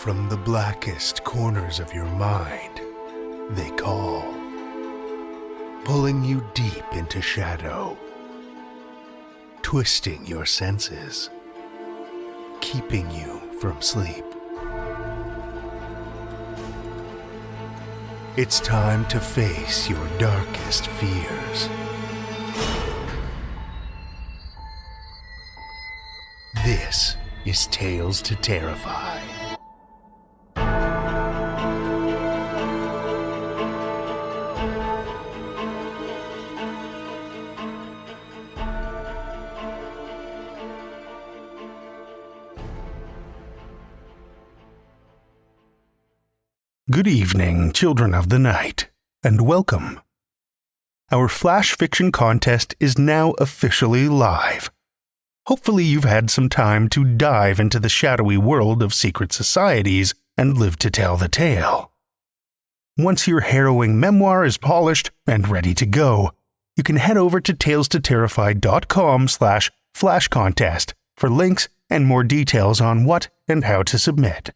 From the blackest corners of your mind, they call, pulling you deep into shadow, twisting your senses, keeping you from sleep. It's time to face your darkest fears. This is Tales to Terrify. Good evening, children of the night, and welcome. Our flash fiction contest is now officially live. Hopefully you've had some time to dive into the shadowy world of secret societies and live to tell the tale. Once your harrowing memoir is polished and ready to go, you can head over to talestoterrify.com/flash contest for links and more details on what and how to submit.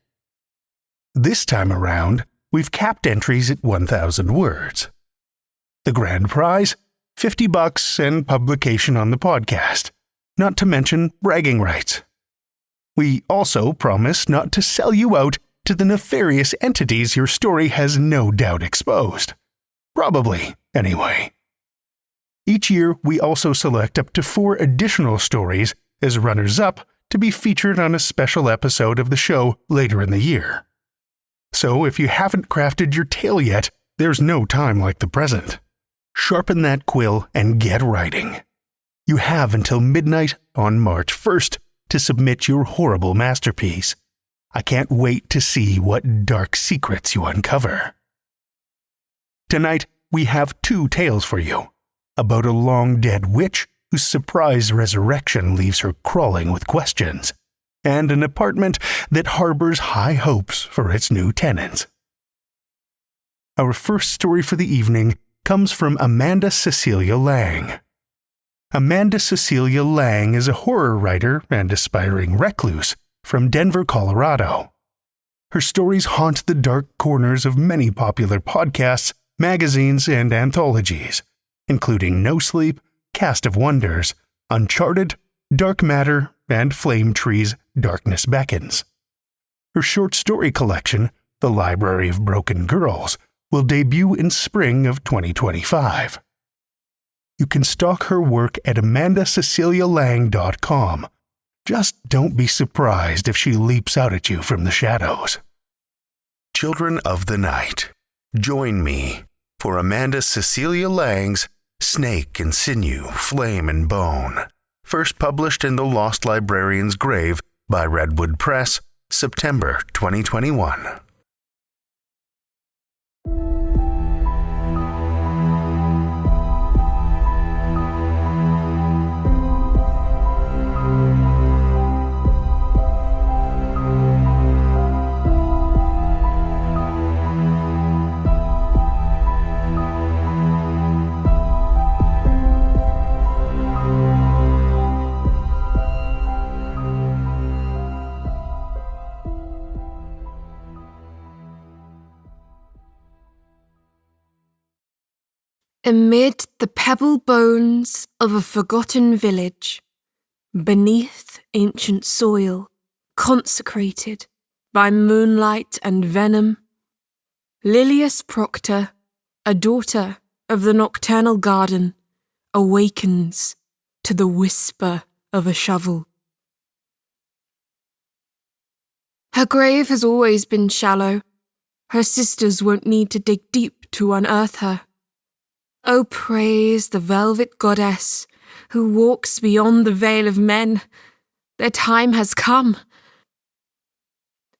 This time around, we've capped entries at 1,000 words. The grand prize, $50 and publication on the podcast, not to mention bragging rights. We also promise not to sell you out to the nefarious entities your story has no doubt exposed. Probably, anyway. Each year, we also select up to 4 additional stories as runners-up to be featured on a special episode of the show later in the year. So if you haven't crafted your tale yet, there's no time like the present. Sharpen that quill and get writing. You have until midnight on March 1st to submit your horrible masterpiece. I can't wait to see what dark secrets you uncover. Tonight, we have 2 tales for you, about a long-dead witch whose surprise resurrection leaves her crawling with questions, and an apartment that harbors high hopes for its new tenants. Our first story for the evening comes from Amanda Cecelia Lang. Amanda Cecelia Lang is a horror writer and aspiring recluse from Denver, Colorado. Her stories haunt the dark corners of many popular podcasts, magazines, and anthologies, including No Sleep, Cast of Wonders, Uncharted, Dark Matter, and Flame Tree's Darkness Beckons. Her short story collection, The Library of Broken Girls, will debut in spring of 2025. You can stalk her work at amandacecelialang.com. Just don't be surprised if she leaps out at you from the shadows. Children of the night, join me for Amanda Cecelia Lang's Snake and Sinew, Flame and Bone, first published in The Lost Librarian's Grave by Redwood Press, September 2021. Amid the pebble bones of a forgotten village, beneath ancient soil, consecrated by moonlight and venom, Lilius Proctor, a daughter of the nocturnal garden, awakens to the whisper of a shovel. Her grave has always been shallow. Her sisters won't need to dig deep to unearth her. Oh, praise the velvet goddess who walks beyond the veil of men. Their time has come.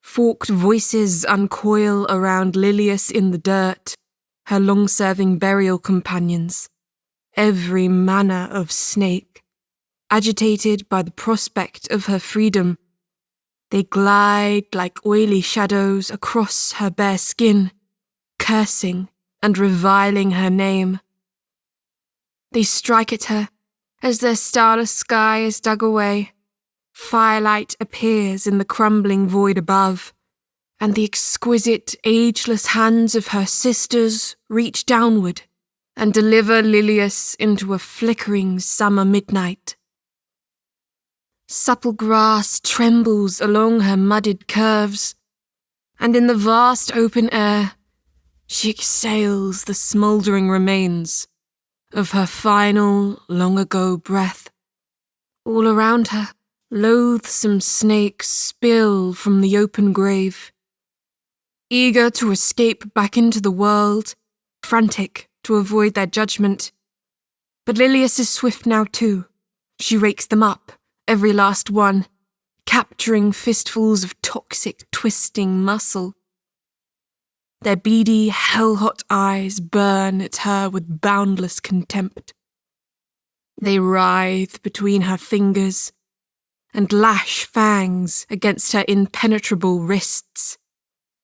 Forked voices uncoil around Lilius in the dirt, her long-serving burial companions, every manner of snake, agitated by the prospect of her freedom. They glide like oily shadows across her bare skin, cursing and reviling her name. They strike at her as their starless sky is dug away. Firelight appears in the crumbling void above. and the exquisite, ageless hands of her sisters reach downward and deliver Lilius into a flickering summer midnight. Supple grass trembles along her mudded curves, and in the vast open air, she exhales the smouldering remains of her final, long-ago breath. All around her, loathsome snakes spill from the open grave, eager to escape back into the world, frantic to avoid their judgment. But Lilius is swift now too. She rakes them up, every last one, capturing fistfuls of toxic, twisting muscle. Their beady, hell-hot eyes burn at her with boundless contempt. They writhe between her fingers and lash fangs against her impenetrable wrists.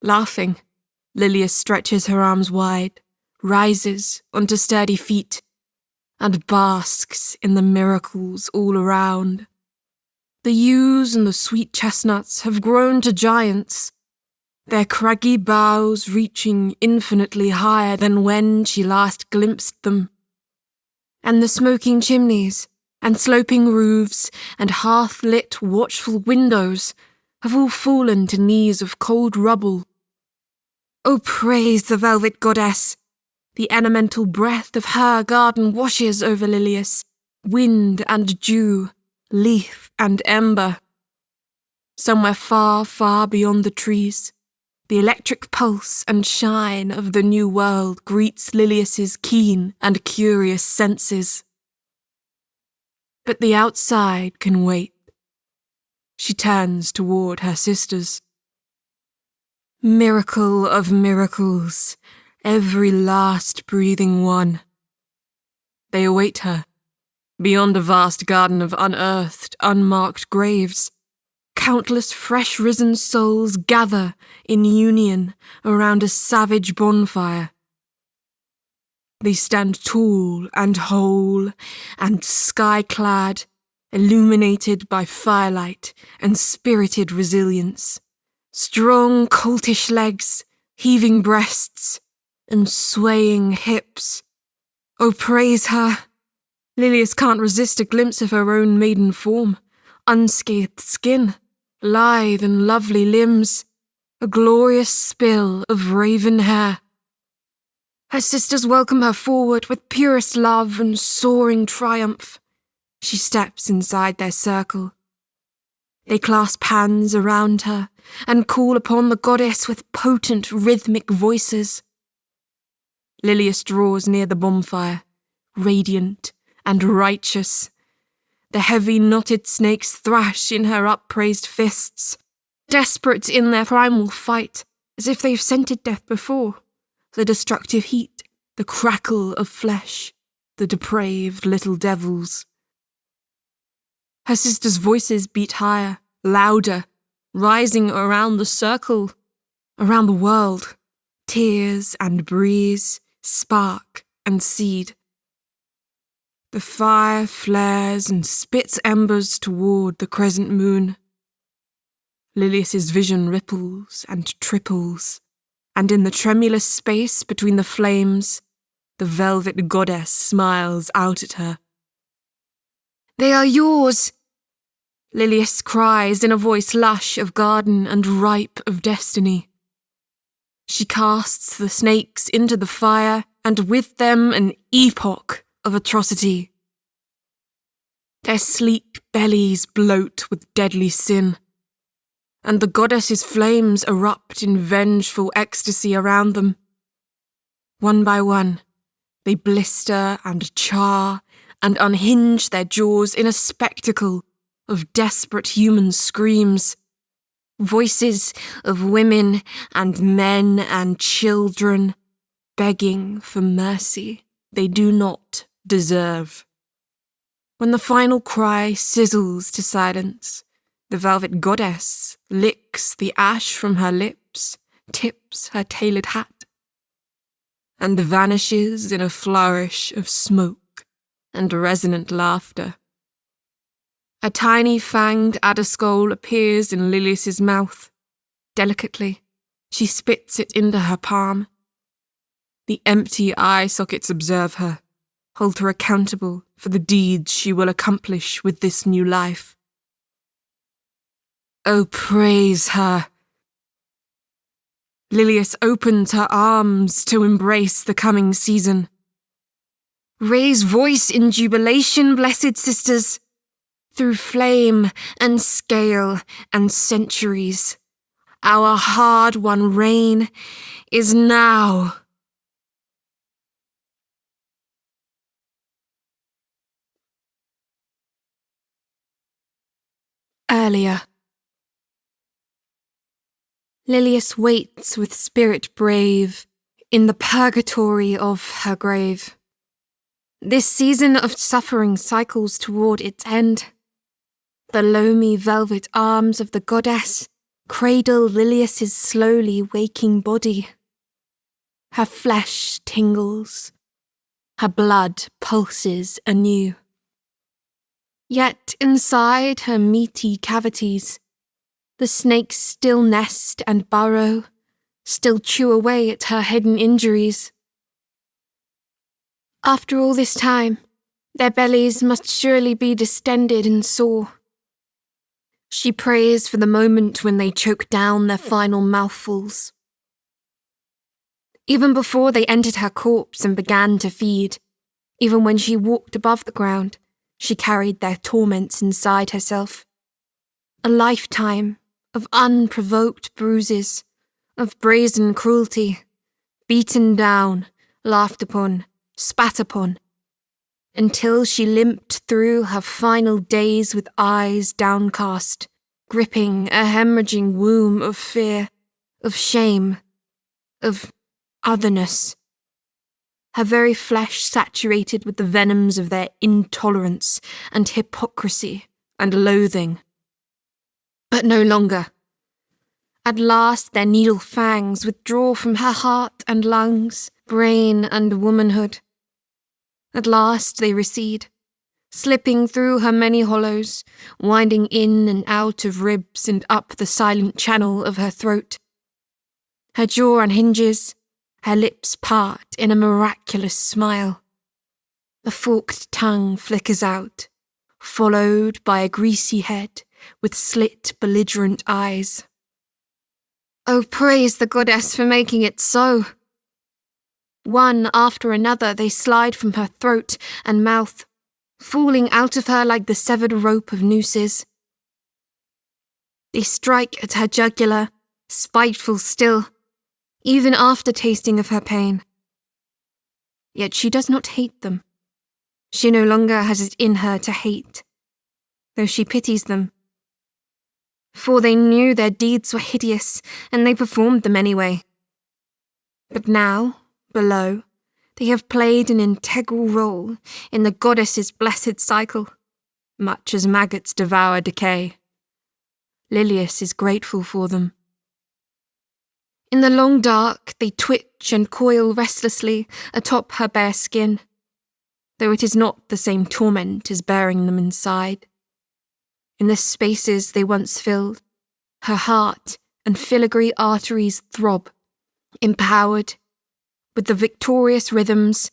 Laughing, Lilius stretches her arms wide, rises onto sturdy feet, and basks in the miracles all around. The yews and the sweet chestnuts have grown to giants, their craggy boughs reaching infinitely higher than when she last glimpsed them. And the smoking chimneys, and sloping roofs, and hearth-lit, watchful windows have all fallen to knees of cold rubble. Oh, praise the velvet goddess! The elemental breath of her garden washes over Lilius, wind and dew, leaf and ember. Somewhere far, far beyond the trees, the electric pulse and shine of the new world greets Lilius's keen and curious senses. But the outside can wait. She turns toward her sisters. Miracle of miracles, every last breathing one. They await her, beyond a vast garden of unearthed, unmarked graves. Countless fresh-risen souls gather in union around a savage bonfire. They stand tall and whole and sky-clad, illuminated by firelight and spirited resilience. Strong, coltish legs, heaving breasts, and swaying hips. Oh, praise her! Lilius can't resist a glimpse of her own maiden form, unscathed skin, lithe and lovely limbs, a glorious spill of raven hair. Her sisters welcome her forward with purest love and soaring triumph. She steps inside their circle. They clasp hands around her and call upon the goddess with potent rhythmic voices. Lilius draws near the bonfire, radiant and righteous. The heavy knotted snakes thrash in her upraised fists, desperate in their primal fight, as if they've scented death before. The destructive heat, the crackle of flesh, the depraved little devils. Her sisters' voices beat higher, louder, rising around the circle, around the world. Tears and breeze, spark and seed. The fire flares and spits embers toward the crescent moon. Lilius's vision ripples and triples, and in the tremulous space between the flames, the velvet goddess smiles out at her. "They are yours!" Lilius cries in a voice lush of garden and ripe of destiny. She casts the snakes into the fire, and with them an epoch of atrocity. Their sleek bellies bloat with deadly sin, and the goddess's flames erupt in vengeful ecstasy around them. One by one, they blister and char and unhinge their jaws in a spectacle of desperate human screams. Voices of women and men and children begging for mercy they do not deserve. When the final cry sizzles to silence, the velvet goddess licks the ash from her lips, tips her tailored hat, and vanishes in a flourish of smoke and resonant laughter. A tiny fanged adder skull appears in Lilius's mouth, delicately, She spits it into her palm. The empty eye sockets observe her, hold her accountable for the deeds she will accomplish with this new life. Oh, praise her! Lilius opens her arms to embrace the coming season. Raise voice in jubilation, blessed sisters! Through flame and scale and centuries, our hard-won reign is now. Earlier. Lilius waits with spirit brave in the purgatory of her grave. This season of suffering cycles toward its end. The loamy velvet arms of the goddess cradle Lilius's slowly waking body. Her flesh tingles. Her blood pulses anew. Yet inside her meaty cavities, the snakes still nest and burrow, still chew away at her hidden injuries. After all this time, their bellies must surely be distended and sore. She prays for the moment when they choke down their final mouthfuls. Even before they entered her corpse and began to feed, even when she walked above the ground, she carried their torments inside herself. A lifetime of unprovoked bruises, of brazen cruelty, beaten down, laughed upon, spat upon, until she limped through her final days with eyes downcast, gripping a hemorrhaging womb of fear, of shame, of otherness. Her very flesh saturated with the venoms of their intolerance and hypocrisy and loathing. But no longer. At last their needle fangs withdraw from her heart and lungs, brain and womanhood. At last they recede, slipping through her many hollows, winding in and out of ribs and up the silent channel of her throat. Her jaw unhinges, her lips part in a miraculous smile. The forked tongue flickers out, followed by a greasy head with slit, belligerent eyes. Oh, praise the goddess for making it so! One after another they slide from her throat and mouth, falling out of her like the severed rope of nooses. They strike at her jugular, spiteful still, even after tasting of her pain. Yet she does not hate them. She no longer has it in her to hate, though she pities them. For they knew their deeds were hideous, and they performed them anyway. But now, below, they have played an integral role in the goddess's blessed cycle, much as maggots devour decay. Lilius is grateful for them. In the long dark, they twitch and coil restlessly atop her bare skin, though it is not the same torment as bearing them inside. In the spaces they once filled, her heart and filigree arteries throb, empowered with the victorious rhythms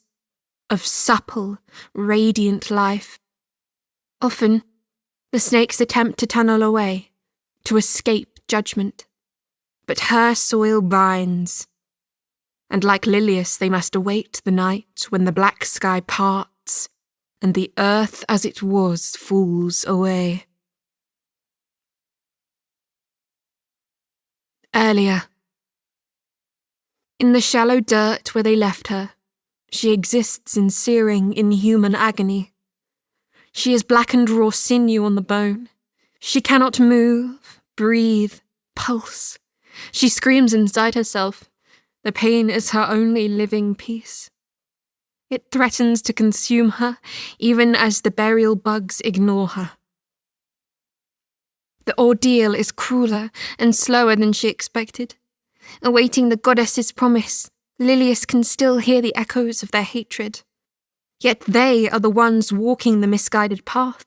of supple, radiant life. Often, the snakes attempt to tunnel away, to escape judgment. But her soil binds, and like Lilius they must await the night when the black sky parts and the earth as it was falls away. Earlier. In the shallow dirt where they left her, she exists in searing, inhuman agony. She is blackened raw sinew on the bone. She cannot move, breathe, pulse. She screams inside herself. The pain is her only living peace. It threatens to consume her, even as the burial bugs ignore her. The ordeal is crueler and slower than she expected. Awaiting the goddess's promise, Lilius can still hear the echoes of their hatred. Yet they are the ones walking the misguided path.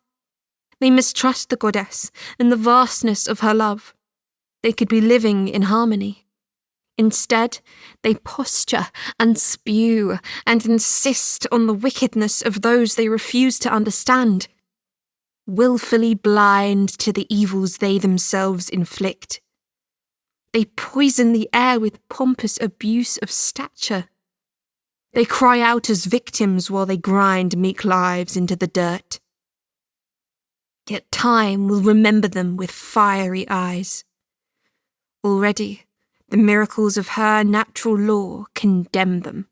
They mistrust the goddess and the vastness of her love. They could be living in harmony. Instead, they posture and spew and insist on the wickedness of those they refuse to understand, willfully blind to the evils they themselves inflict. They poison the air with pompous abuse of stature. They cry out as victims while they grind meek lives into the dirt. Yet time will remember them with fiery eyes. Already, the miracles of her natural law condemn them.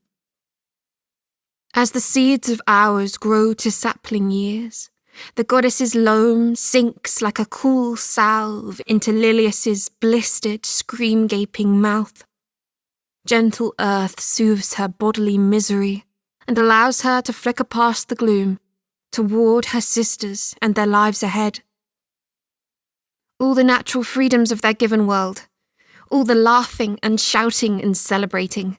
As the seeds of ours grow to sapling years, the goddess's loam sinks like a cool salve into Lilius's blistered, scream-gaping mouth. Gentle earth soothes her bodily misery and allows her to flicker past the gloom toward her sisters and their lives ahead. All the natural freedoms of their given world, all the laughing and shouting and celebrating,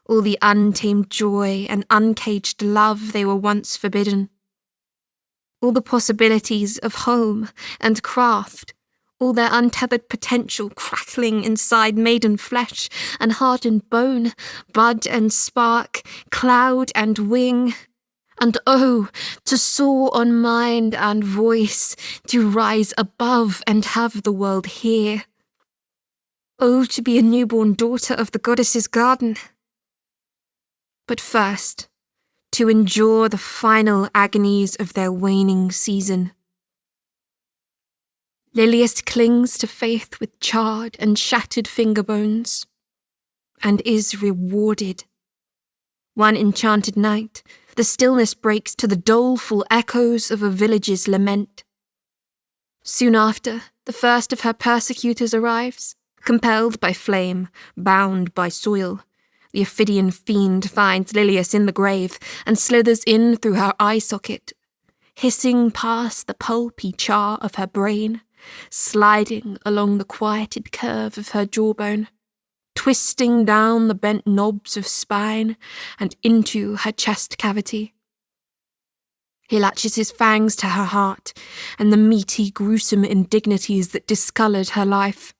all the untamed joy and uncaged love they were once forbidden, all the possibilities of home and craft, all their untethered potential crackling inside maiden flesh and heart and bone, bud and spark, cloud and wing. And oh, to soar on mind and voice, to rise above and have the world hear. Oh, to be a newborn daughter of the goddess's garden. But first, to endure the final agonies of their waning season. Lilius clings to faith with charred and shattered finger bones, and is rewarded. One enchanted night, the stillness breaks to the doleful echoes of a village's lament. Soon after, the first of her persecutors arrives. Compelled by flame, bound by soil, the Ophidian fiend finds Lilius in the grave and slithers in through her eye socket, hissing past the pulpy char of her brain, sliding along the quieted curve of her jawbone, twisting down the bent knobs of spine and into her chest cavity. He latches his fangs to her heart and the meaty, gruesome indignities that discoloured her life.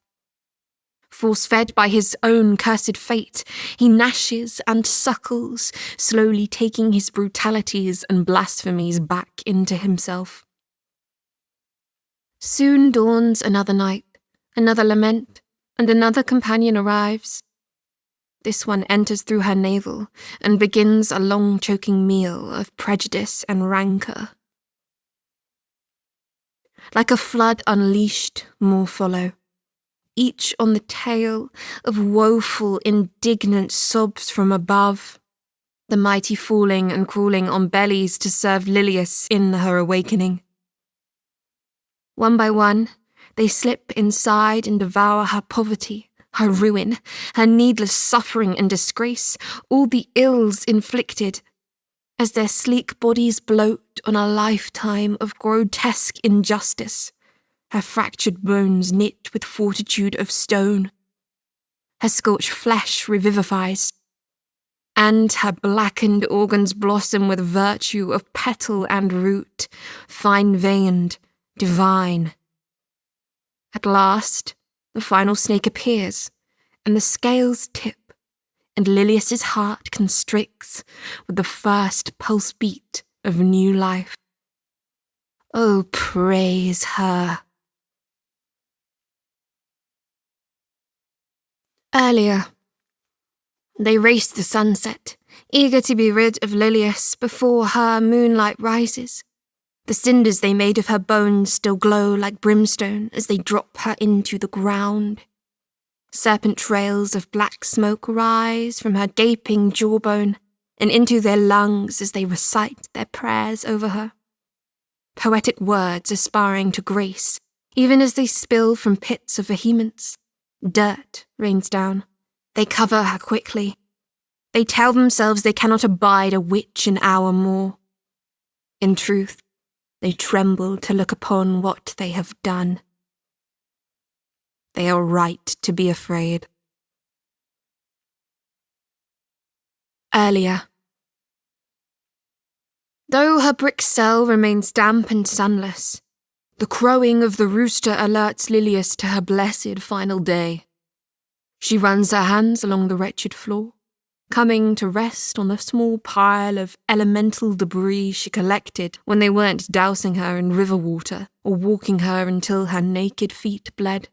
Force-fed by his own cursed fate, he gnashes and suckles, slowly taking his brutalities and blasphemies back into himself. Soon dawns another night, another lament, and another companion arrives. This one enters through her navel and begins a long choking meal of prejudice and rancour. Like a flood unleashed, more follow, each on the tail of woeful, indignant sobs from above, the mighty falling and crawling on bellies to serve Lilius in her awakening. One by one, they slip inside and devour her poverty, her ruin, her needless suffering and disgrace, all the ills inflicted, as their sleek bodies bloat on a lifetime of grotesque injustice, her fractured bones knit with fortitude of stone. Her scorched flesh revivifies, and her blackened organs blossom with virtue of petal and root, fine-veined, divine. At last, the final snake appears, and the scales tip, and Lilius's heart constricts with the first pulse beat of new life. Oh, praise her. Earlier, they raced the sunset, eager to be rid of Lilius before her moonlight rises. The cinders they made of her bones still glow like brimstone as they drop her into the ground. Serpent trails of black smoke rise from her gaping jawbone and into their lungs as they recite their prayers over her. Poetic words aspiring to grace, even as they spill from pits of vehemence. Dirt rains down. They cover her quickly. They tell themselves they cannot abide a witch an hour more. In truth, they tremble to look upon what they have done. They are right to be afraid. Earlier. Though her brick cell remains damp and sunless, the crowing of the rooster alerts Lilius to her blessed final day. She runs her hands along the wretched floor, coming to rest on the small pile of elemental debris she collected when they weren't dousing her in river water or walking her until her naked feet bled.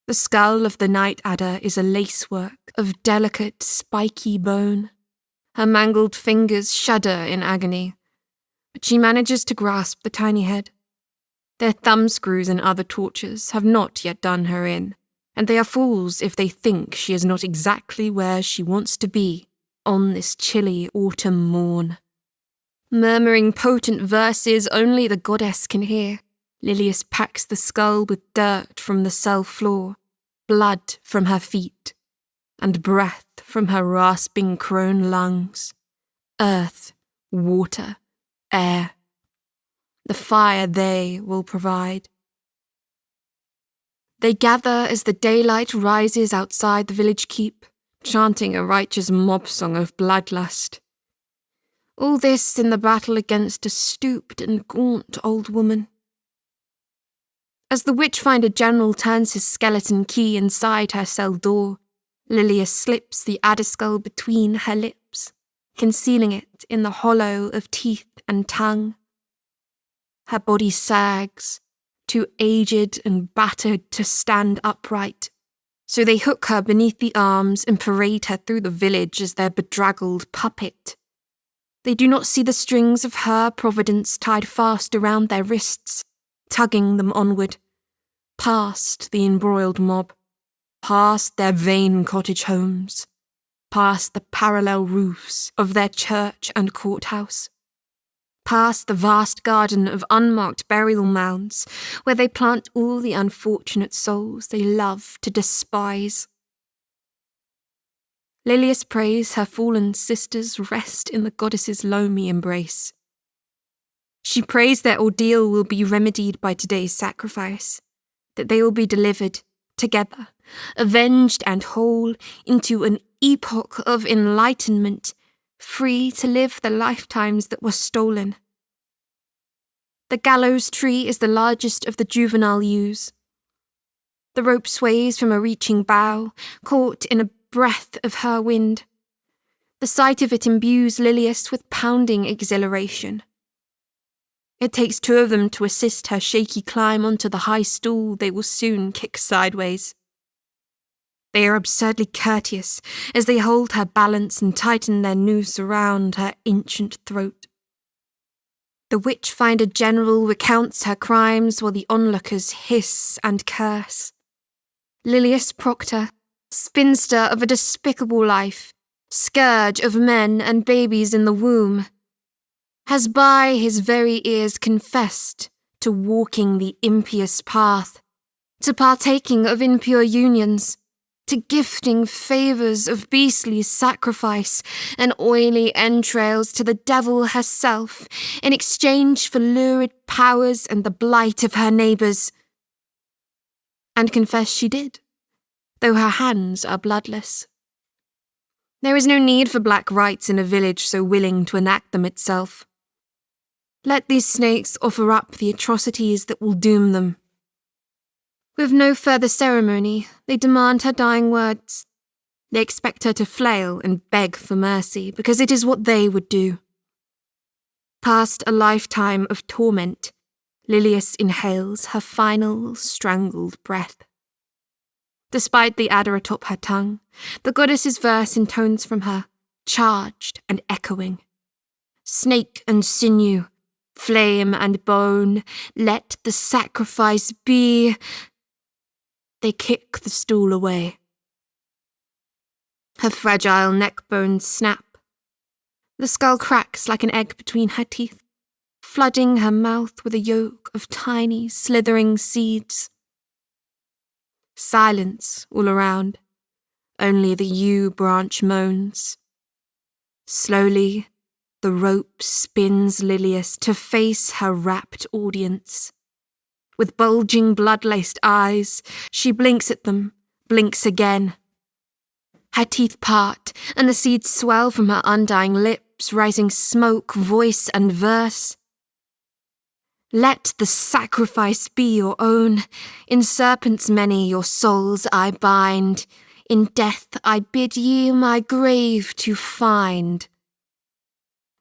The skull of the night adder is a lacework of delicate, spiky bone. Her mangled fingers shudder in agony, but she manages to grasp the tiny head. Their thumbscrews and other tortures have not yet done her in, and they are fools if they think she is not exactly where she wants to be on this chilly autumn morn. Murmuring potent verses only the goddess can hear, Lilius packs the skull with dirt from the cell floor, blood from her feet, and breath from her rasping crone lungs. Earth, water, air. The fire they will provide. They gather as the daylight rises outside the village keep, chanting a righteous mob song of bloodlust. All this in the battle against a stooped and gaunt old woman. As the Witchfinder General turns his skeleton key inside her cell door, Lilius slips the adder skull between her lips, concealing it in the hollow of teeth and tongue. Her body sags, too aged and battered to stand upright, so they hook her beneath the arms and parade her through the village as their bedraggled puppet. They do not see the strings of her providence tied fast around their wrists, tugging them onward, past the embroiled mob, past their vain cottage homes, past the parallel roofs of their church and courthouse, past the vast garden of unmarked burial mounds where they plant all the unfortunate souls they love to despise. Lilius prays her fallen sisters rest in the goddess's loamy embrace. She prays their ordeal will be remedied by today's sacrifice, that they will be delivered, together, avenged and whole, into an epoch of enlightenment, free to live the lifetimes that were stolen. The gallows tree is the largest of the juvenile yews. The rope sways from a reaching bough, caught in a breath of her wind. The sight of it imbues Lilius with pounding exhilaration. It takes two of them to assist her shaky climb onto the high stool they will soon kick sideways. They are absurdly courteous as they hold her balance and tighten their noose around her ancient throat. The Witchfinder General recounts her crimes while the onlookers hiss and curse. Lilius Proctor, spinster of a despicable life, scourge of men and babies in the womb, has by his very ears confessed to walking the impious path, to partaking of impure unions, to gifting favours of beastly sacrifice and oily entrails to the devil herself in exchange for lurid powers and the blight of her neighbours. And confess she did, though her hands are bloodless. There is no need for black rites in a village so willing to enact them itself. Let these snakes offer up the atrocities that will doom them. With no further ceremony, they demand her dying words. They expect her to flail and beg for mercy, because it is what they would do. Past a lifetime of torment, Lilius inhales her final strangled breath. Despite the adder atop her tongue, the goddess's verse intones from her, charged and echoing. Snake and sinew, flame and bone, let the sacrifice be. They kick the stool away. Her fragile neck bones snap. The skull cracks like an egg between her teeth, flooding her mouth with a yolk of tiny, slithering seeds. Silence all around. Only the yew branch moans. Slowly, the rope spins Lilius to face her rapt audience. With bulging, blood-laced eyes, she blinks at them, blinks again. Her teeth part, and the seeds swell from her undying lips, rising smoke, voice, and verse. Let the sacrifice be your own. In serpents many your souls I bind. In death I bid ye my grave to find.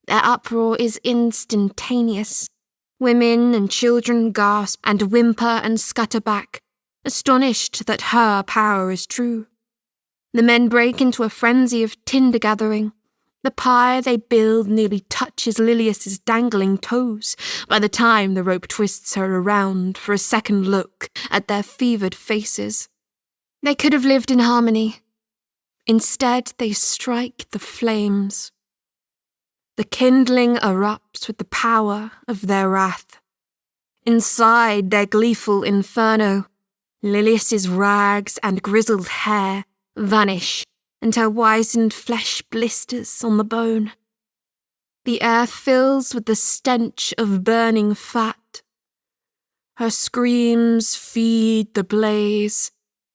Their uproar is instantaneous. Women and children gasp and whimper and scutter back, astonished that her power is true. The men break into a frenzy of tinder gathering. The pyre they build nearly touches Lilius's dangling toes by the time the rope twists her around for a second look at their fevered faces. They could have lived in harmony. Instead, they strike the flames. The kindling erupts with the power of their wrath. Inside their gleeful inferno, Lilius's rags and grizzled hair vanish, and her wizened flesh blisters on the bone. The air fills with the stench of burning fat. Her screams feed the blaze,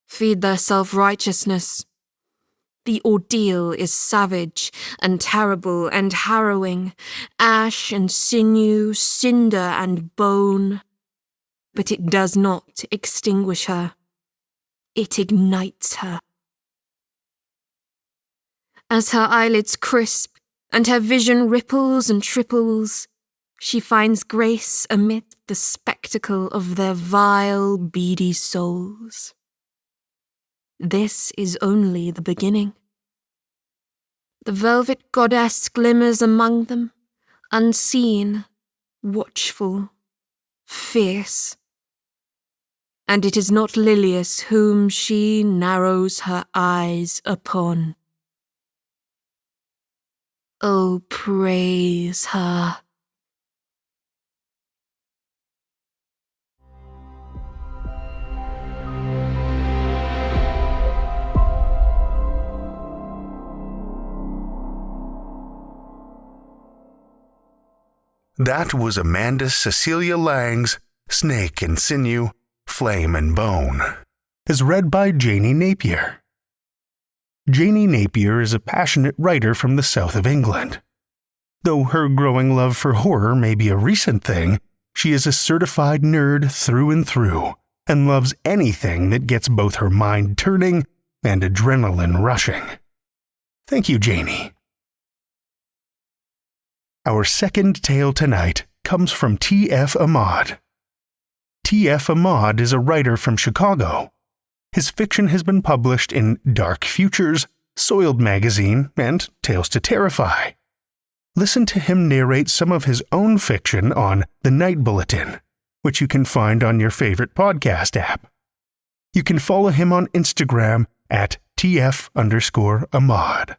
feed their self-righteousness. The ordeal is savage and terrible and harrowing, ash and sinew, cinder and bone. But it does not extinguish her. It ignites her. As her eyelids crisp and her vision ripples and triples, she finds grace amid the spectacle of their vile, beady souls. This is only the beginning. The velvet goddess glimmers among them, unseen, watchful, fierce. And it is not Lilius whom she narrows her eyes upon. Oh, praise her. That was Amanda Cecelia Lang's Snake and Sinew, Flame and Bone, as read by Janey Napier. Janey Napier is a passionate writer from the south of England. Though her growing love for horror may be a recent thing, she is a certified nerd through and through, and loves anything that gets both her mind turning and adrenaline rushing. Thank you, Janey. Our second tale tonight comes from T.F. Ahmad. T.F. Ahmad is a writer from Chicago. His fiction has been published in Dark Futures, Soiled Magazine, and Tales to Terrify. Listen to him narrate some of his own fiction on The Night Bulletin, which you can find on your favorite podcast app. You can follow him on Instagram at TF_Ahmad.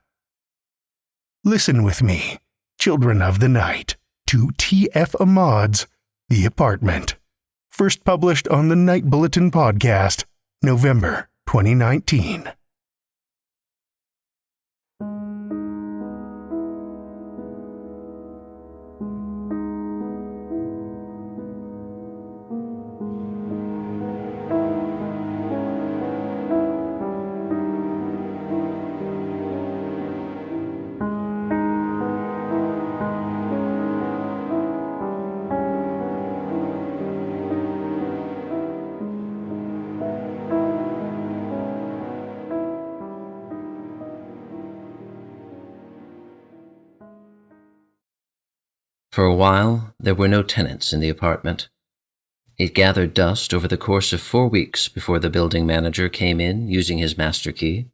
Listen with me, children of the night, to T.F. Ahmad's The Apartment, first published on the Night Bulletin podcast, November 2019. For a while, there were no tenants in the apartment. It gathered dust over the course of 4 weeks before the building manager came in using his master key.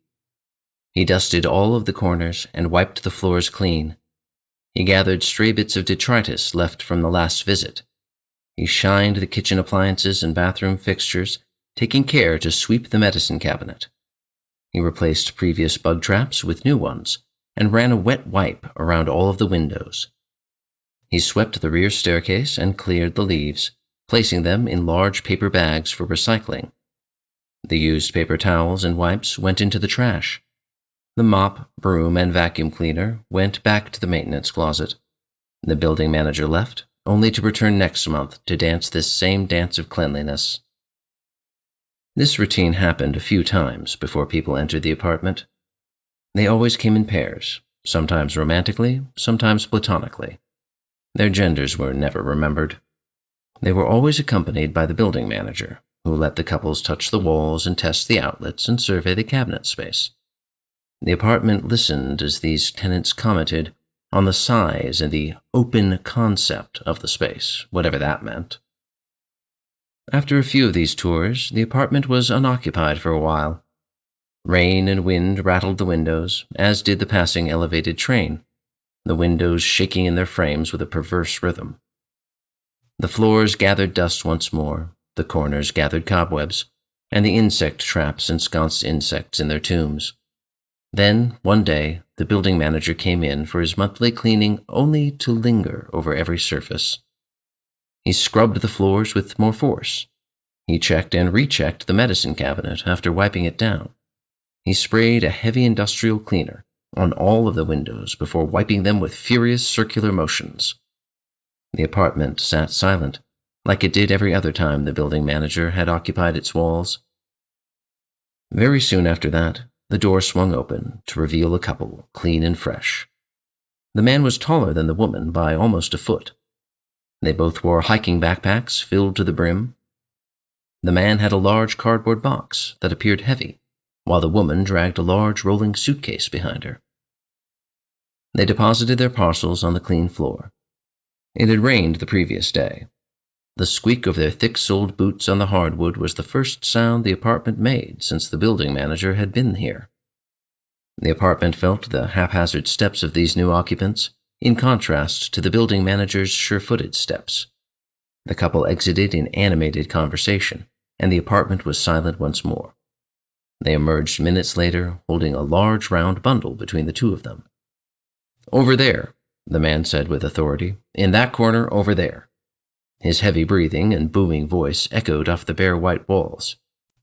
He dusted all of the corners and wiped the floors clean. He gathered stray bits of detritus left from the last visit. He shined the kitchen appliances and bathroom fixtures, taking care to sweep the medicine cabinet. He replaced previous bug traps with new ones and ran a wet wipe around all of the windows. He swept the rear staircase and cleared the leaves, placing them in large paper bags for recycling. The used paper towels and wipes went into the trash. The mop, broom, and vacuum cleaner went back to the maintenance closet. The building manager left, only to return next month to dance this same dance of cleanliness. This routine happened a few times before people entered the apartment. They always came in pairs, sometimes romantically, sometimes platonically. Their genders were never remembered. They were always accompanied by the building manager, who let the couples touch the walls and test the outlets and survey the cabinet space. The apartment listened as these tenants commented on the size and the open concept of the space, whatever that meant. After a few of these tours, the apartment was unoccupied for a while. Rain and wind rattled the windows, as did the passing elevated train, the windows shaking in their frames with a perverse rhythm. The floors gathered dust once more, the corners gathered cobwebs, and the insect traps ensconced insects in their tombs. Then, one day, the building manager came in for his monthly cleaning only to linger over every surface. He scrubbed the floors with more force. He checked and rechecked the medicine cabinet after wiping it down. He sprayed a heavy industrial cleaner on all of the windows before wiping them with furious circular motions. The apartment sat silent, like it did every other time the building manager had occupied its walls. Very soon after that, the door swung open to reveal a couple, clean and fresh. The man was taller than the woman by almost a foot. They both wore hiking backpacks filled to the brim. The man had a large cardboard box that appeared heavy, while the woman dragged a large rolling suitcase behind her. They deposited their parcels on the clean floor. It had rained the previous day. The squeak of their thick-soled boots on the hardwood was the first sound the apartment made since the building manager had been here. The apartment felt the haphazard steps of these new occupants, in contrast to the building manager's sure-footed steps. The couple exited in animated conversation, and the apartment was silent once more. They emerged minutes later, holding a large round bundle between the two of them. "Over there," the man said with authority. "In that corner over there." His heavy breathing and booming voice echoed off the bare white walls.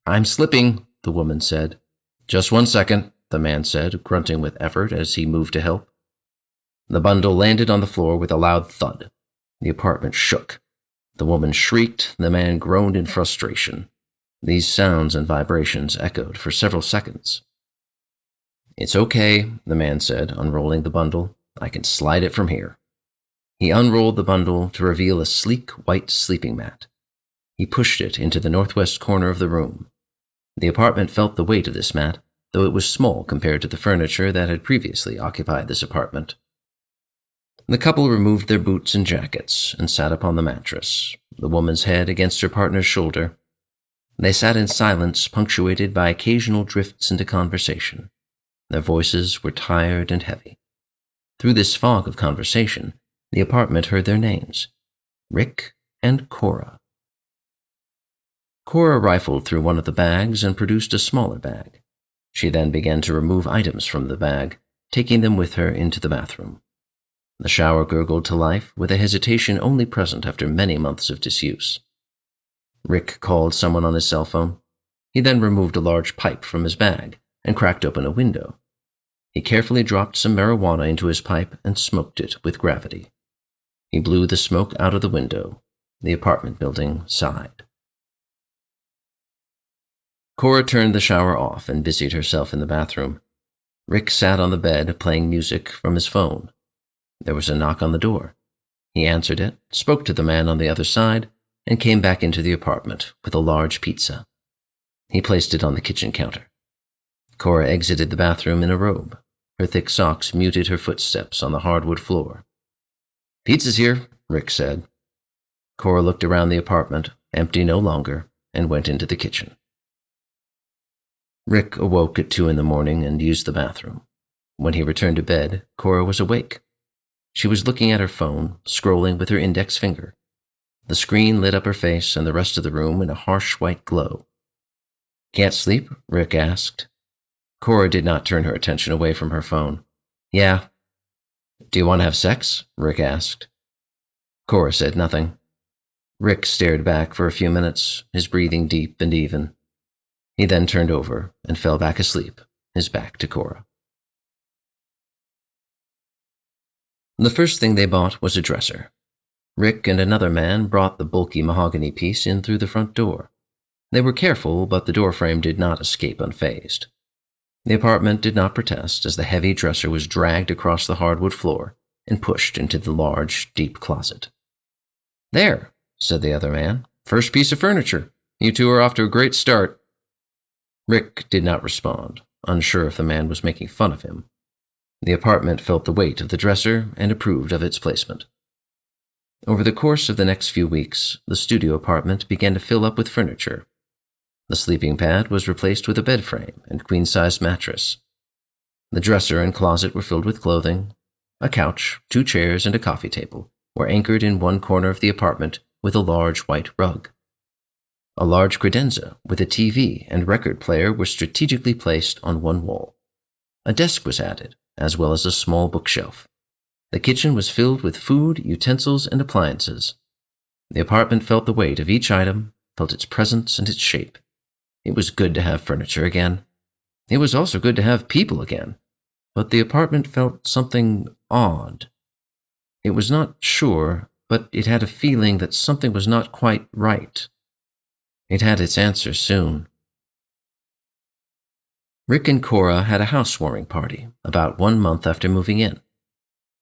"I'm slipping," the woman said. "Just 1 second," the man said, grunting with effort as he moved to help. The bundle landed on the floor with a loud thud. The apartment shook. The woman shrieked, the man groaned in frustration. These sounds and vibrations echoed for several seconds. "It's okay," the man said, unrolling the bundle. "I can slide it from here." He unrolled the bundle to reveal a sleek white sleeping mat. He pushed it into the northwest corner of the room. The apartment felt the weight of this mat, though it was small compared to the furniture that had previously occupied this apartment. The couple removed their boots and jackets and sat upon the mattress, the woman's head against her partner's shoulder. They sat in silence, punctuated by occasional drifts into conversation. Their voices were tired and heavy. Through this fog of conversation, the apartment heard their names, Rick and Cora. Cora rifled through one of the bags and produced a smaller bag. She then began to remove items from the bag, taking them with her into the bathroom. The shower gurgled to life with a hesitation only present after many months of disuse. Rick called someone on his cell phone. He then removed a large pipe from his bag and cracked open a window. He carefully dropped some marijuana into his pipe and smoked it with gravity. He blew the smoke out of the window. The apartment building sighed. Cora turned the shower off and busied herself in the bathroom. Rick sat on the bed playing music from his phone. There was a knock on the door. He answered it, spoke to the man on the other side, and came back into the apartment with a large pizza. He placed it on the kitchen counter. Cora exited the bathroom in a robe. Her thick socks muted her footsteps on the hardwood floor. "Pizza's here," Rick said. Cora looked around the apartment, empty no longer, and went into the kitchen. Rick awoke at 2 a.m. and used the bathroom. When he returned to bed, Cora was awake. She was looking at her phone, scrolling with her index finger. The screen lit up her face and the rest of the room in a harsh white glow. "Can't sleep?" Rick asked. Cora did not turn her attention away from her phone. "Yeah." "Do you want to have sex?" Rick asked. Cora said nothing. Rick stared back for a few minutes, his breathing deep and even. He then turned over and fell back asleep, his back to Cora. The first thing they bought was a dresser. Rick and another man brought the bulky mahogany piece in through the front door. They were careful, but the doorframe did not escape unfazed. The apartment did not protest as the heavy dresser was dragged across the hardwood floor and pushed into the large, deep closet. "There," said the other man. "First piece of furniture. You two are off to a great start." Rick did not respond, unsure if the man was making fun of him. The apartment felt the weight of the dresser and approved of its placement. Over the course of the next few weeks, the studio apartment began to fill up with furniture. The sleeping pad was replaced with a bed frame and queen-sized mattress. The dresser and closet were filled with clothing. A couch, 2 chairs, and a coffee table were anchored in one corner of the apartment with a large white rug. A large credenza with a TV and record player were strategically placed on one wall. A desk was added, as well as a small bookshelf. The kitchen was filled with food, utensils, and appliances. The apartment felt the weight of each item, felt its presence and its shape. It was good to have furniture again. It was also good to have people again. But the apartment felt something odd. It was not sure, but it had a feeling that something was not quite right. It had its answer soon. Rick and Cora had a housewarming party about 1 month after moving in.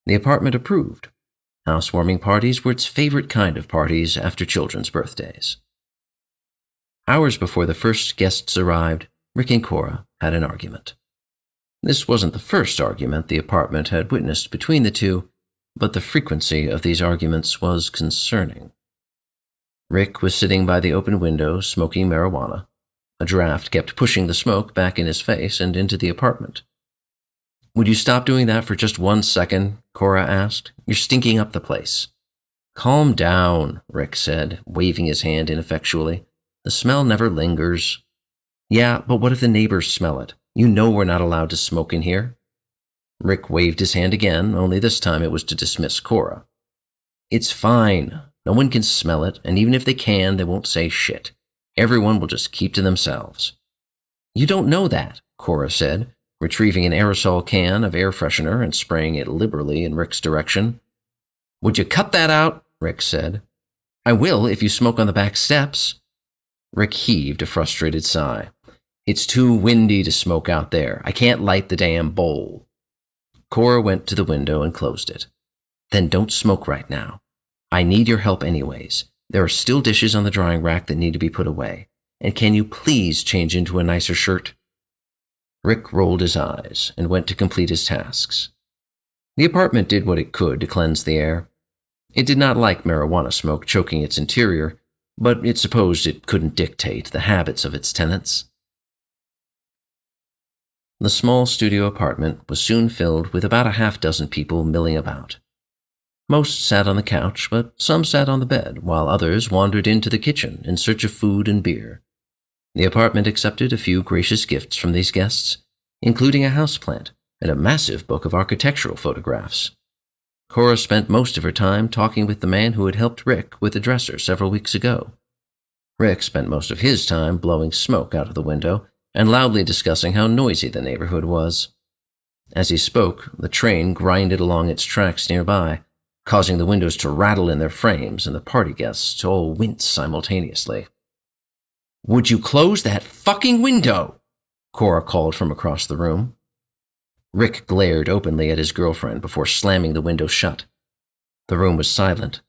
The apartment approved. Housewarming parties were its favorite kind of parties after children's birthdays. Hours before the first guests arrived, Rick and Cora had an argument. This wasn't the first argument the apartment had witnessed between the two, but the frequency of these arguments was concerning. Rick was sitting by the open window smoking marijuana. A draft kept pushing the smoke back in his face and into the apartment. "Would you stop doing that for just 1 second?" Cora asked. "You're stinking up the place." "Calm down," Rick said, waving his hand ineffectually. "The smell never lingers." "Yeah, but what if the neighbors smell it? You know we're not allowed to smoke in here." Rick waved his hand again, only this time it was to dismiss Cora. "It's fine. No one can smell it, and even if they can, they won't say shit. Everyone will just keep to themselves." "You don't know that," Cora said, retrieving an aerosol can of air freshener and spraying it liberally in Rick's direction. "Would you cut that out?" Rick said. "I will if you smoke on the back steps." Rick heaved a frustrated sigh. "It's too windy to smoke out there. I can't light the damn bowl." Cora went to the window and closed it. "Then don't smoke right now. I need your help anyways. There are still dishes on the drying rack that need to be put away. And can you please change into a nicer shirt?" Rick rolled his eyes and went to complete his tasks. The apartment did what it could to cleanse the air. It did not like marijuana smoke choking its interior, but it supposed it couldn't dictate the habits of its tenants. The small studio apartment was soon filled with about a half-dozen people milling about. Most sat on the couch, but some sat on the bed, while others wandered into the kitchen in search of food and beer. The apartment accepted a few gracious gifts from these guests, including a houseplant and a massive book of architectural photographs. Cora spent most of her time talking with the man who had helped Rick with the dresser several weeks ago. Rick spent most of his time blowing smoke out of the window and loudly discussing how noisy the neighborhood was. As he spoke, the train grinded along its tracks nearby, causing the windows to rattle in their frames and the party guests to all wince simultaneously. "Would you close that fucking window?" Cora called from across the room. Rick glared openly at his girlfriend before slamming the window shut. The room was silent.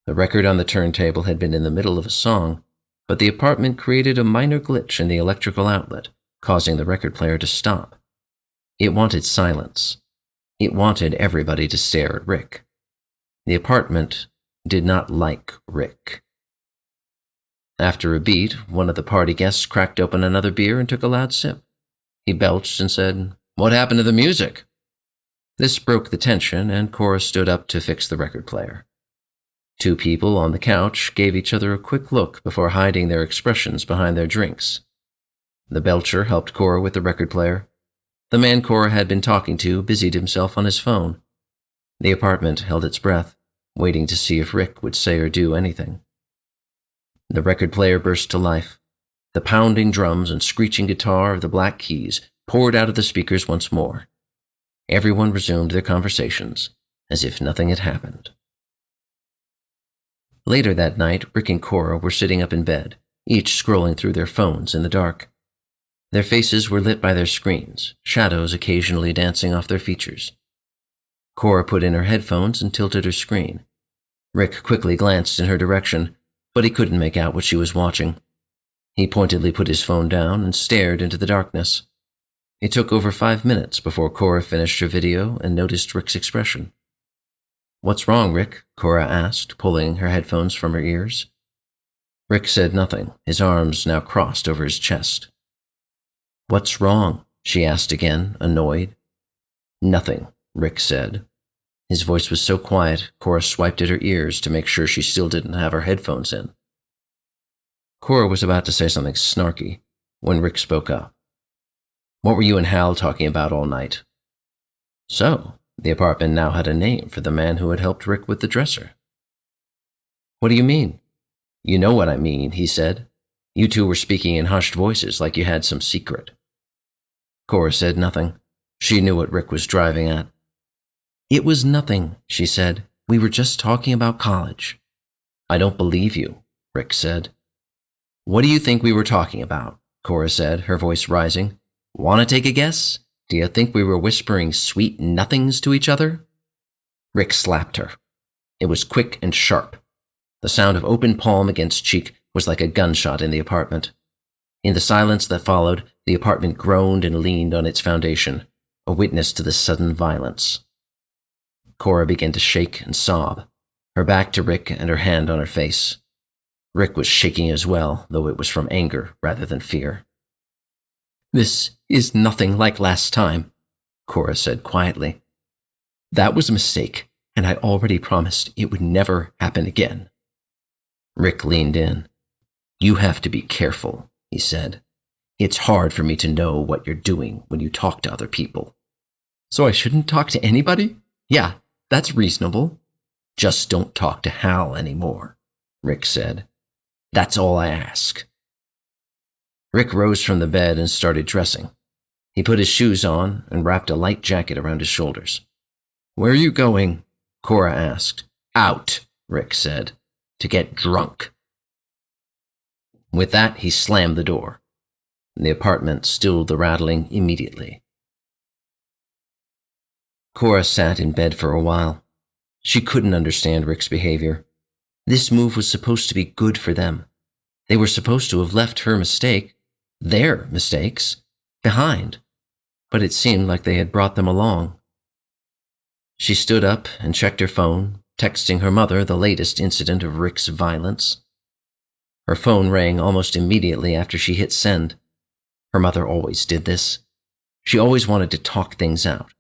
The record on the turntable had been in the middle of a song, but the apartment created a minor glitch in the electrical outlet, causing the record player to stop. It wanted silence. It wanted everybody to stare at Rick. The apartment did not like Rick. After a beat, one of the party guests cracked open another beer and took a loud sip. He belched and said, "What happened to the music?" This broke the tension, and Cora stood up to fix the record player. 2 people on the couch gave each other a quick look before hiding their expressions behind their drinks. The Belcher helped Cora with the record player. The man Cora had been talking to busied himself on his phone. The apartment held its breath, waiting to see if Rick would say or do anything. The record player burst to life. The pounding drums and screeching guitar of the Black Keys poured out of the speakers once more. Everyone resumed their conversations, as if nothing had happened. Later that night, Rick and Cora were sitting up in bed, each scrolling through their phones in the dark. Their faces were lit by their screens, shadows occasionally dancing off their features. Cora put in her headphones and tilted her screen. Rick quickly glanced in her direction, but he couldn't make out what she was watching. He pointedly put his phone down and stared into the darkness. It took over 5 minutes before Cora finished her video and noticed Rick's expression. "What's wrong, Rick?" Cora asked, pulling her headphones from her ears. Rick said nothing, his arms now crossed over his chest. "What's wrong?" she asked again, annoyed. "Nothing," Rick said. His voice was so quiet, Cora swiped at her ears to make sure she still didn't have her headphones in. Cora was about to say something snarky when Rick spoke up. "What were you and Hal talking about all night?" So, the apartment now had a name for the man who had helped Rick with the dresser. "What do you mean?" "You know what I mean," he said. "You two were speaking in hushed voices like you had some secret." Cora said nothing. She knew what Rick was driving at. "It was nothing," she said. "We were just talking about college." "I don't believe you," Rick said. "What do you think we were talking about?" Cora said, her voice rising. "Want to take a guess? Do you think we were whispering sweet nothings to each other?" Rick slapped her. It was quick and sharp. The sound of open palm against cheek was like a gunshot in the apartment. In the silence that followed, the apartment groaned and leaned on its foundation, a witness to the sudden violence. Cora began to shake and sob, her back to Rick and her hand on her face. Rick was shaking as well, though it was from anger rather than fear. "This is nothing like last time," Cora said quietly. "That was a mistake, and I already promised it would never happen again." Rick leaned in. "You have to be careful," he said. "It's hard for me to know what you're doing when you talk to other people." "So I shouldn't talk to anybody? Yeah, that's reasonable." "Just don't talk to Hal anymore," Rick said. "That's all I ask." Rick rose from the bed and started dressing. He put his shoes on and wrapped a light jacket around his shoulders. "Where are you going?" Cora asked. "Out," Rick said. "To get drunk." With that, he slammed the door. The apartment stilled the rattling immediately. Cora sat in bed for a while. She couldn't understand Rick's behavior. This move was supposed to be good for them. They were supposed to have left her mistake, their mistakes, behind, but it seemed like they had brought them along. She stood up and checked her phone, texting her mother the latest incident of Rick's violence. Her phone rang almost immediately after she hit send. Her mother always did this. She always wanted to talk things out,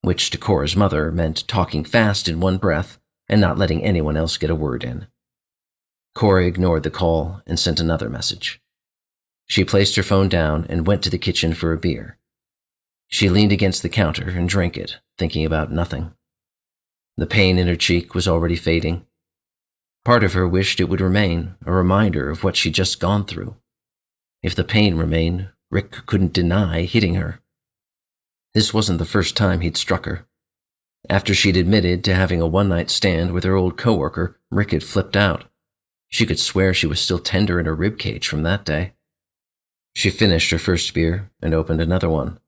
which to Cora's mother meant talking fast in one breath and not letting anyone else get a word in. Cora ignored the call and sent another message. She placed her phone down and went to the kitchen for a beer. She leaned against the counter and drank it, thinking about nothing. The pain in her cheek was already fading. Part of her wished it would remain, a reminder of what she'd just gone through. If the pain remained, Rick couldn't deny hitting her. This wasn't the first time he'd struck her. After she'd admitted to having a one-night stand with her old coworker, Rick had flipped out. She could swear she was still tender in her ribcage from that day. She finished her first beer and opened another one.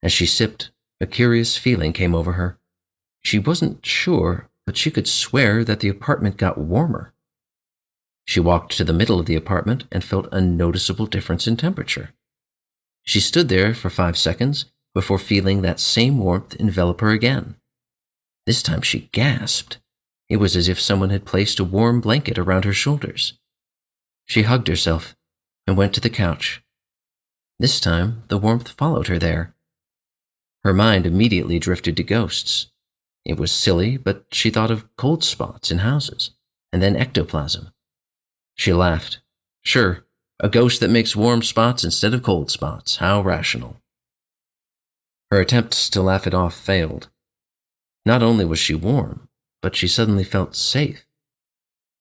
As she sipped, a curious feeling came over her. She wasn't sure, but she could swear that the apartment got warmer. She walked to the middle of the apartment and felt a noticeable difference in temperature. She stood there for 5 seconds before feeling that same warmth envelop her again. This time she gasped. It was as if someone had placed a warm blanket around her shoulders. She hugged herself and went to the couch. This time the warmth followed her there. Her mind immediately drifted to ghosts. It was silly, but she thought of cold spots in houses, and then ectoplasm. She laughed. Sure, a ghost that makes warm spots instead of cold spots. How rational. Her attempts to laugh it off failed. Not only was she warm, but she suddenly felt safe.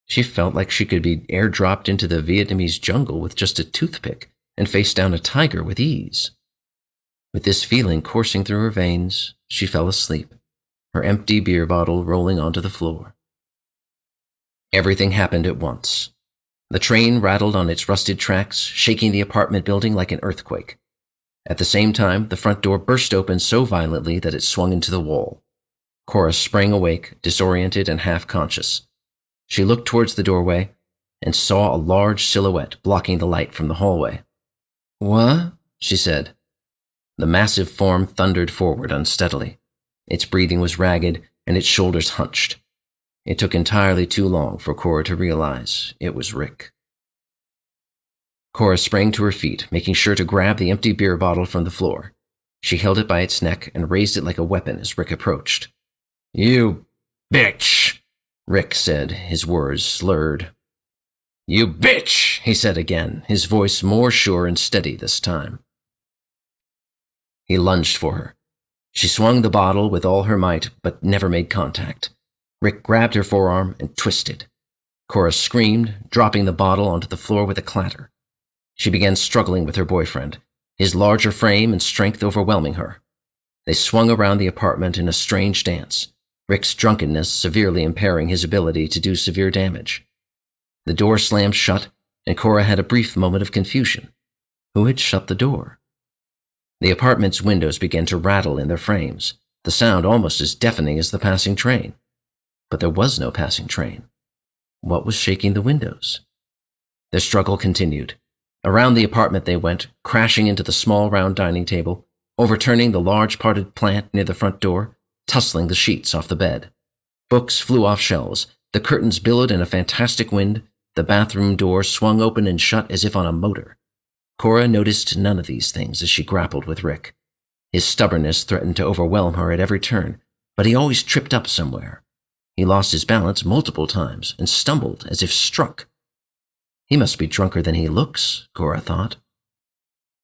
She felt like she could be airdropped into the Vietnamese jungle with just a toothpick and face down a tiger with ease. With this feeling coursing through her veins, she fell asleep, her empty beer bottle rolling onto the floor. Everything happened at once. The train rattled on its rusted tracks, shaking the apartment building like an earthquake. At the same time, the front door burst open so violently that it swung into the wall. Cora sprang awake, disoriented and half-conscious. She looked towards the doorway and saw a large silhouette blocking the light from the hallway. "What?" she said. The massive form thundered forward unsteadily. Its breathing was ragged and its shoulders hunched. It took entirely too long for Cora to realize it was Rick. Cora sprang to her feet, making sure to grab the empty beer bottle from the floor. She held it by its neck and raised it like a weapon as Rick approached. "You bitch," Rick said, his words slurred. "You bitch," he said again, his voice more sure and steady this time. He lunged for her. She swung the bottle with all her might, but never made contact. Rick grabbed her forearm and twisted. Cora screamed, dropping the bottle onto the floor with a clatter. She began struggling with her boyfriend, his larger frame and strength overwhelming her. They swung around the apartment in a strange dance, Rick's drunkenness severely impairing his ability to do severe damage. The door slammed shut, and Cora had a brief moment of confusion. Who had shut the door? The apartment's windows began to rattle in their frames, the sound almost as deafening as the passing train. But there was no passing train. What was shaking the windows? Their struggle continued. Around the apartment they went, crashing into the small round dining table, overturning the large potted plant near the front door, tussling the sheets off the bed. Books flew off shelves, the curtains billowed in a fantastic wind, the bathroom door swung open and shut as if on a motor. Cora noticed none of these things as she grappled with Rick. His stubbornness threatened to overwhelm her at every turn, but he always tripped up somewhere. He lost his balance multiple times and stumbled as if struck. He must be drunker than he looks, Cora thought.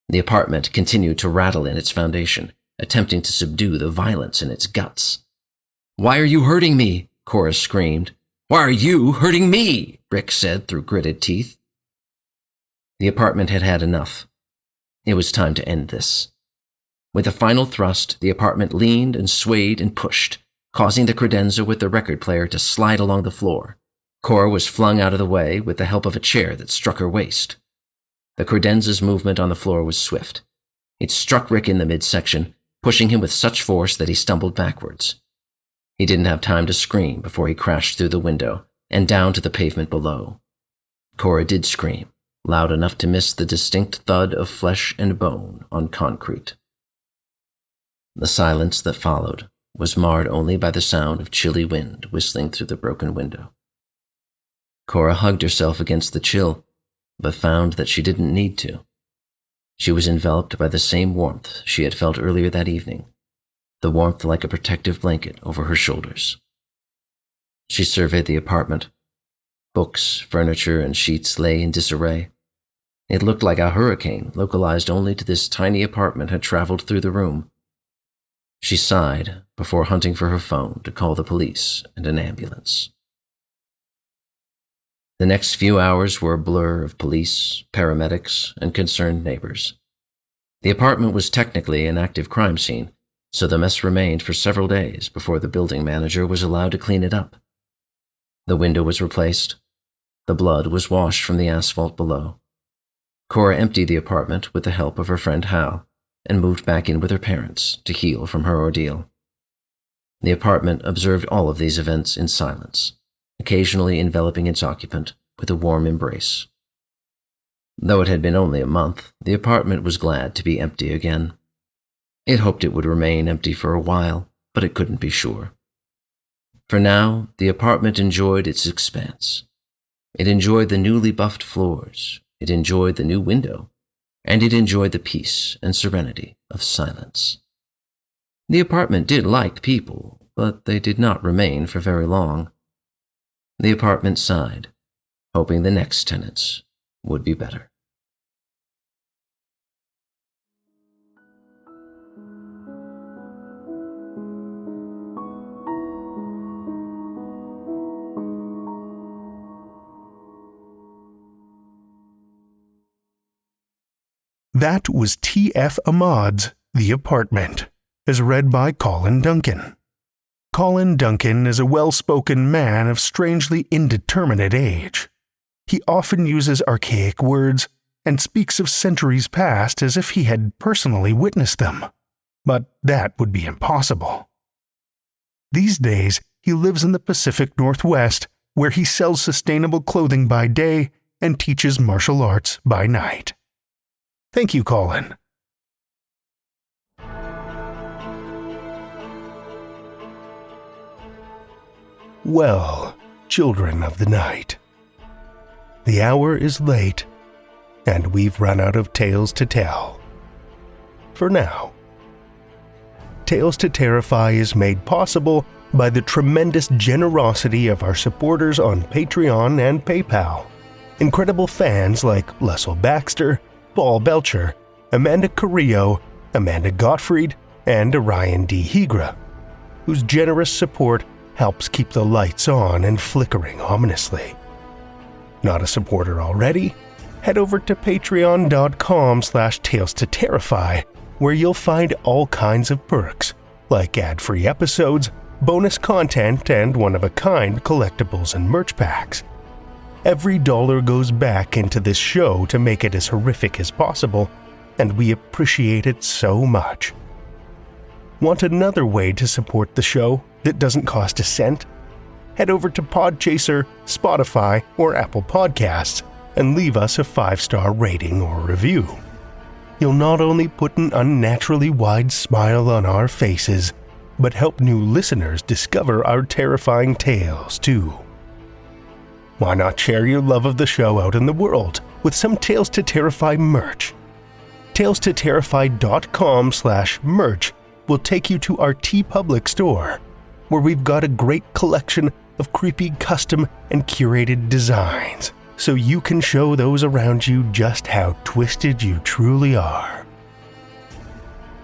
The apartment continued to rattle in its foundation, attempting to subdue the violence in its guts. "Why are you hurting me?" Cora screamed. "Why are you hurting me?" Rick said through gritted teeth. The apartment had had enough. It was time to end this. With a final thrust, the apartment leaned and swayed and pushed, causing the credenza with the record player to slide along the floor. Cora was flung out of the way with the help of a chair that struck her waist. The credenza's movement on the floor was swift. It struck Rick in the midsection, pushing him with such force that he stumbled backwards. He didn't have time to scream before he crashed through the window and down to the pavement below. Cora did scream, loud enough to miss the distinct thud of flesh and bone on concrete. The silence that followed was marred only by the sound of chilly wind whistling through the broken window. Cora hugged herself against the chill, but found that she didn't need to. She was enveloped by the same warmth she had felt earlier that evening, the warmth like a protective blanket over her shoulders. She surveyed the apartment. Books, furniture, and sheets lay in disarray. It looked like a hurricane localized only to this tiny apartment had traveled through the room. She sighed before hunting for her phone to call the police and an ambulance. The next few hours were a blur of police, paramedics, and concerned neighbors. The apartment was technically an active crime scene, so the mess remained for several days before the building manager was allowed to clean it up. The window was replaced. The blood was washed from the asphalt below. Cora emptied the apartment with the help of her friend Hal and moved back in with her parents to heal from her ordeal. The apartment observed all of these events in silence, occasionally enveloping its occupant with a warm embrace. Though it had been only a month, the apartment was glad to be empty again. It hoped it would remain empty for a while, but it couldn't be sure. For now, the apartment enjoyed its expanse. It enjoyed the newly buffed floors, it enjoyed the new window, and it enjoyed the peace and serenity of silence. The apartment did like people, but they did not remain for very long. The apartment sighed, hoping the next tenants would be better. That was T.F. Ahmad's The Apartment, as read by Colin Duncan. Colin Duncan is a well-spoken man of strangely indeterminate age. He often uses archaic words and speaks of centuries past as if he had personally witnessed them. But that would be impossible. These days, he lives in the Pacific Northwest, where he sells sustainable clothing by day and teaches martial arts by night. Thank you, Colin. Well, children of the night, the hour is late, and we've run out of tales to tell. For now. Tales to Terrify is made possible by the tremendous generosity of our supporters on Patreon and PayPal. Incredible fans like Lestle Baxter, Belcher, Amanda Carrillo, Amanda Gottfried, and Orion D. Hegre, whose generous support helps keep the lights on and flickering ominously. Not a supporter already? Head over to patreon.com/Tales to Terrify, where you'll find all kinds of perks, like ad-free episodes, bonus content, and one-of-a-kind collectibles and merch packs. Every dollar goes back into this show to make it as horrific as possible, and we appreciate it so much. Want another way to support the show that doesn't cost a cent? Head over to Podchaser, Spotify, or Apple Podcasts and leave us a 5-star rating or review. You'll not only put an unnaturally wide smile on our faces, but help new listeners discover our terrifying tales too. Why not share your love of the show out in the world with some Tales to Terrify merch? TalesToTerrify.com/merch will take you to our TeePublic store, where we've got a great collection of creepy custom and curated designs, so you can show those around you just how twisted you truly are.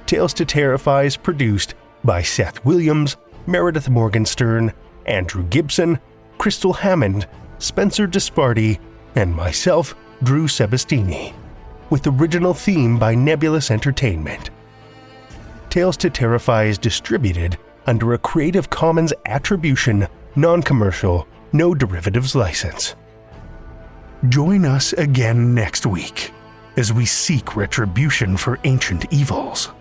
Tales to Terrify is produced by Seth Williams, Meredith Morgenstern, Andrew Gibson, Crystal Hammond, Spencer Disparty, and myself, Drew Sebastini, with original theme by Nebulous Entertainment. Tales to Terrify is distributed under a Creative Commons Attribution, Non-Commercial, No Derivatives license. Join us again next week as we seek retribution for ancient evils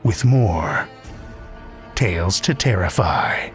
with more Tales to Terrify.